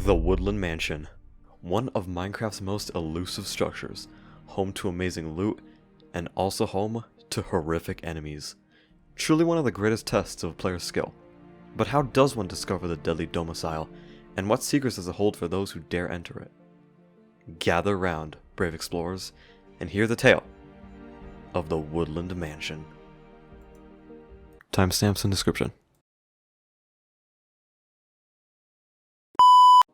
The Woodland Mansion, one of Minecraft's most elusive structures, home to amazing loot, and also home to horrific enemies. Truly one of the greatest tests of a player's skill. But how does one discover the deadly domicile, and what secrets does it hold for those who dare enter it? Gather round, brave explorers, and hear the tale of the Woodland Mansion. Timestamps in description.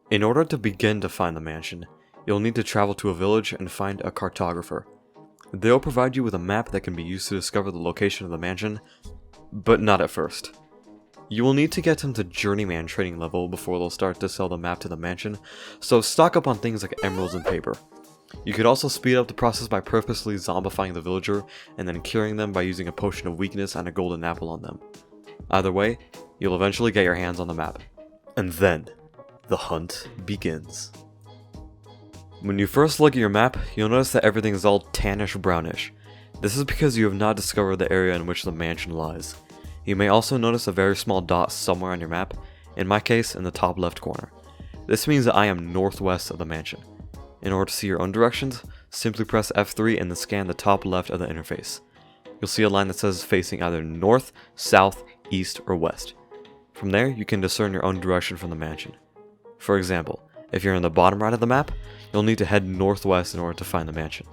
In order to begin to find the mansion, you'll need to travel to a village and find a cartographer. They'll provide you with a map that can be used to discover the location of the mansion, but not at first. You will need to get them to journeyman training level before they'll start to sell the map to the mansion, so stock up on things like emeralds and paper. You could also speed up the process by purposely zombifying the villager and then curing them by using a potion of weakness and a golden apple on them. Either way, you'll eventually get your hands on the map. And then, the hunt begins. When you first look at your map, you'll notice that everything is all tannish brownish. This is because you have not discovered the area in which the mansion lies. You may also notice a very small dot somewhere on your map, in my case in the top left corner. This means that I am northwest of the mansion. In order to see your own directions, simply press F3 and then scan the top left of the interface. You'll see a line that says facing either north, south, east, or west. From there, you can discern your own direction from the mansion. For example, if you're in the bottom right of the map, you'll need to head northwest in order to find the mansion.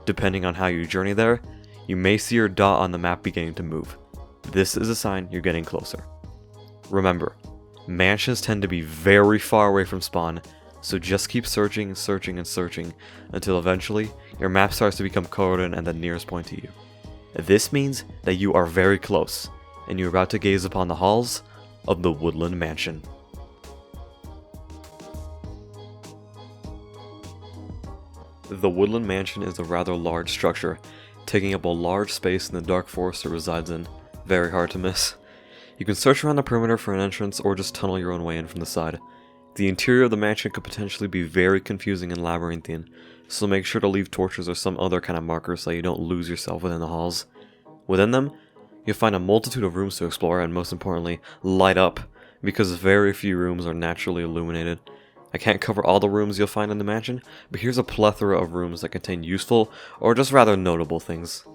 Depending on how you journey there, you may see your dot on the map beginning to move. This is a sign you're getting closer. Remember, mansions tend to be very far away from spawn, so just keep searching, until eventually your map starts to become colored and the nearest point to you. This means that you are very close, and you're about to gaze upon the halls of the Woodland Mansion. The Woodland Mansion is a rather large structure, taking up a large space in the dark forest it resides in. Very hard to miss. You can search around the perimeter for an entrance or just tunnel your own way in from the side. The interior of the mansion could potentially be very confusing and labyrinthine, so make sure to leave torches or some other kind of markers so you don't lose yourself within the halls. Within them, you'll find a multitude of rooms to explore and most importantly, light up, because very few rooms are naturally illuminated. I can't cover all the rooms you'll find in the mansion, but here's a plethora of rooms that contain useful, or just rather notable things.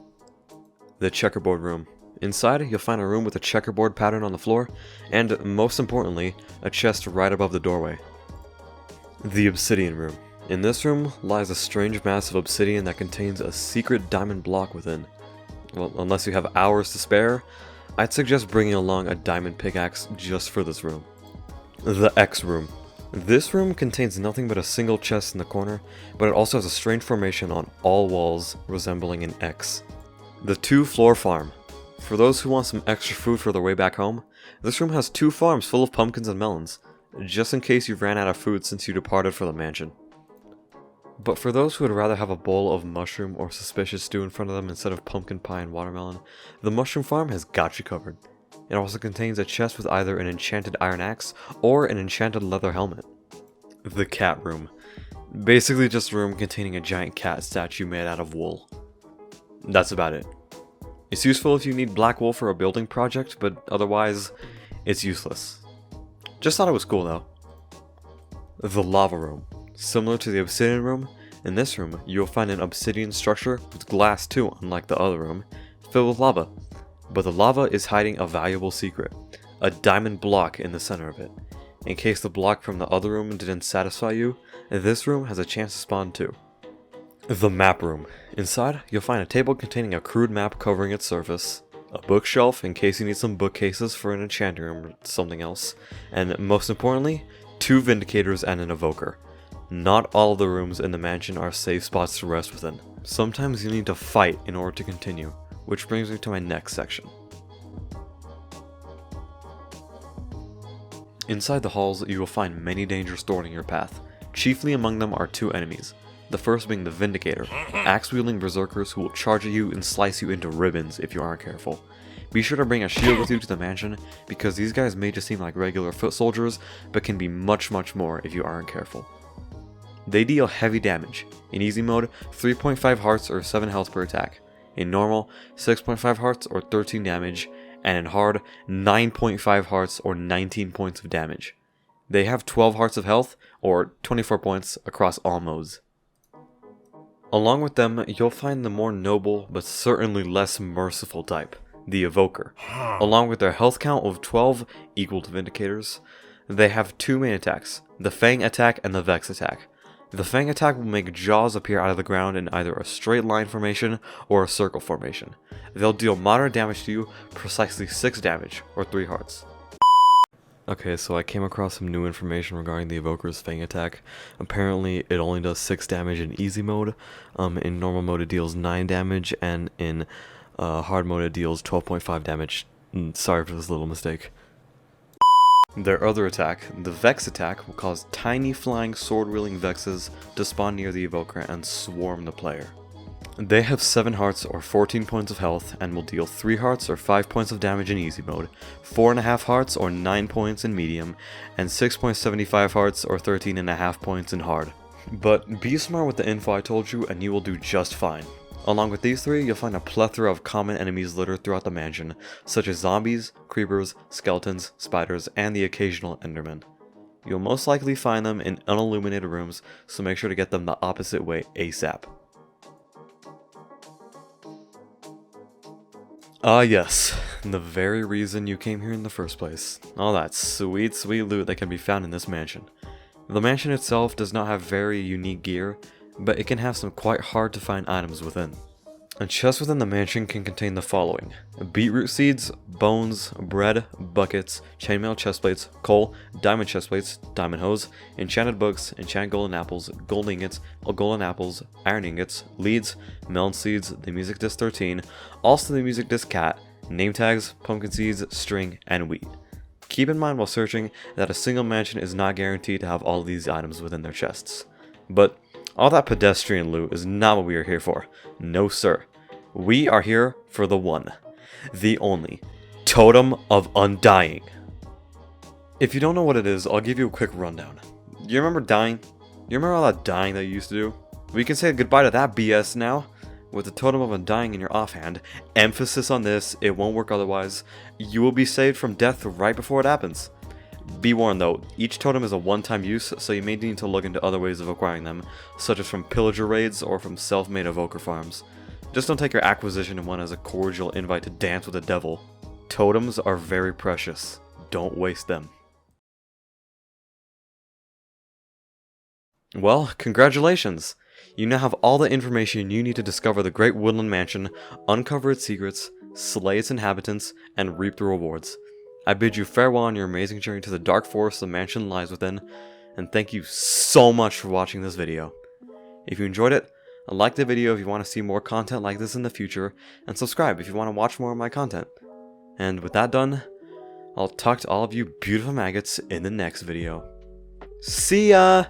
The checkerboard room. Inside, you'll find a room with a checkerboard pattern on the floor, and, most importantly, a chest right above the doorway. The obsidian room. In this room lies a strange mass of obsidian that contains a secret diamond block within. Well, unless you have hours to spare, I'd suggest bringing along a diamond pickaxe just for this room. The X room. This room contains nothing but a single chest in the corner, but it also has a strange formation on all walls resembling an X. The 2-floor farm. For those who want some extra food for their way back home, this room has 2 farms full of pumpkins and melons, just in case you've ran out of food since you departed for the mansion. But for those who would rather have a bowl of mushroom or suspicious stew in front of them instead of pumpkin pie and watermelon, the mushroom farm has got you covered. It also contains a chest with either an enchanted iron axe or an enchanted leather helmet. The cat room. Basically just a room containing a giant cat statue made out of wool. That's about it. It's useful if you need black wool for a building project, but otherwise, it's useless. Just thought it was cool though. The lava room. Similar to the obsidian room, in this room you'll find an obsidian structure with glass too, unlike the other room, filled with lava. But the lava is hiding a valuable secret, a diamond block in the center of it. In case the block from the other room didn't satisfy you, this room has a chance to spawn too. The map room. Inside, you'll find a table containing a crude map covering its surface, a bookshelf in case you need some bookcases for an enchanting room or something else, and most importantly, 2 vindicators and an evoker. Not all of the rooms in the mansion are safe spots to rest within. Sometimes you need to fight in order to continue. Which brings me to my next section. Inside the halls, you will find many dangers stored in your path. Chiefly among them are 2 enemies. The first being the Vindicator, axe-wielding berserkers who will charge at you and slice you into ribbons if you aren't careful. Be sure to bring a shield with you to the mansion, because these guys may just seem like regular foot soldiers, but can be much more if you aren't careful. They deal heavy damage. In easy mode, 3.5 hearts or 7 health per attack. In normal, 6.5 hearts or 13 damage, and in hard, 9.5 hearts or 19 points of damage. They have 12 hearts of health, or 24 points across all modes. Along with them, you'll find the more noble, but certainly less merciful type, the Evoker. Along with their health count of 12, equal to Vindicators, they have two main attacks, the Fang attack and the Vex attack. The Fang attack will make jaws appear out of the ground in either a straight line formation or a circle formation. They'll deal moderate damage to you, precisely 6 damage, or 3 hearts. Okay, so I came across some new information regarding the Evoker's Fang attack. Apparently, it only does 6 damage in easy mode, in normal mode it deals 9 damage, and in hard mode it deals 12.5 damage. Sorry for this little mistake. Their other attack, the Vex attack, will cause tiny flying sword-wielding Vexes to spawn near the Evoker and swarm the player. They have 7 hearts or 14 points of health and will deal 3 hearts or 5 points of damage in easy mode, 4.5 hearts or 9 points in medium, and 6.75 hearts or 13.5 points in hard. But be smart with the info I told you and you will do just fine. Along with these 3, you'll find a plethora of common enemies littered throughout the mansion, such as zombies, creepers, skeletons, spiders, and the occasional enderman. You'll most likely find them in unilluminated rooms, so make sure to get them the opposite way ASAP. Ah yes, the very reason you came here in the first place. All that sweet, sweet loot that can be found in this mansion. The mansion itself does not have very unique gear, but it can have some quite hard to find items within. A chest within the mansion can contain the following: beetroot seeds, bones, bread, buckets, chainmail chestplates, coal, diamond chestplates, diamond hose, enchanted books, enchanted golden apples, gold ingots, golden apples, iron ingots, leads, melon seeds, the music disc 13, also the music disc cat, name tags, pumpkin seeds, string, and wheat. Keep in mind while searching that a single mansion is not guaranteed to have all of these items within their chests. But all that pedestrian loot is not what we are here for. No sir. We are here for the one, the only, Totem of Undying. If you don't know what it is, I'll give you a quick rundown. You remember dying? You remember all that dying that you used to do? We can say goodbye to that BS now. With the Totem of Undying in your offhand, emphasis on this, it won't work otherwise. You will be saved from death right before it happens. Be warned though, each totem is a one-time use, so you may need to look into other ways of acquiring them, such as from pillager raids or from self-made evoker farms. Just don't take your acquisition in one as a cordial invite to dance with the devil. Totems are very precious. Don't waste them. Well, congratulations! You now have all the information you need to discover the Great Woodland Mansion, uncover its secrets, slay its inhabitants, and reap the rewards. I bid you farewell on your amazing journey to the dark forest the mansion lies within, and thank you so much for watching this video. If you enjoyed it, like the video if you want to see more content like this in the future, and subscribe if you want to watch more of my content. And with that done, I'll talk to all of you beautiful maggots in the next video. See ya!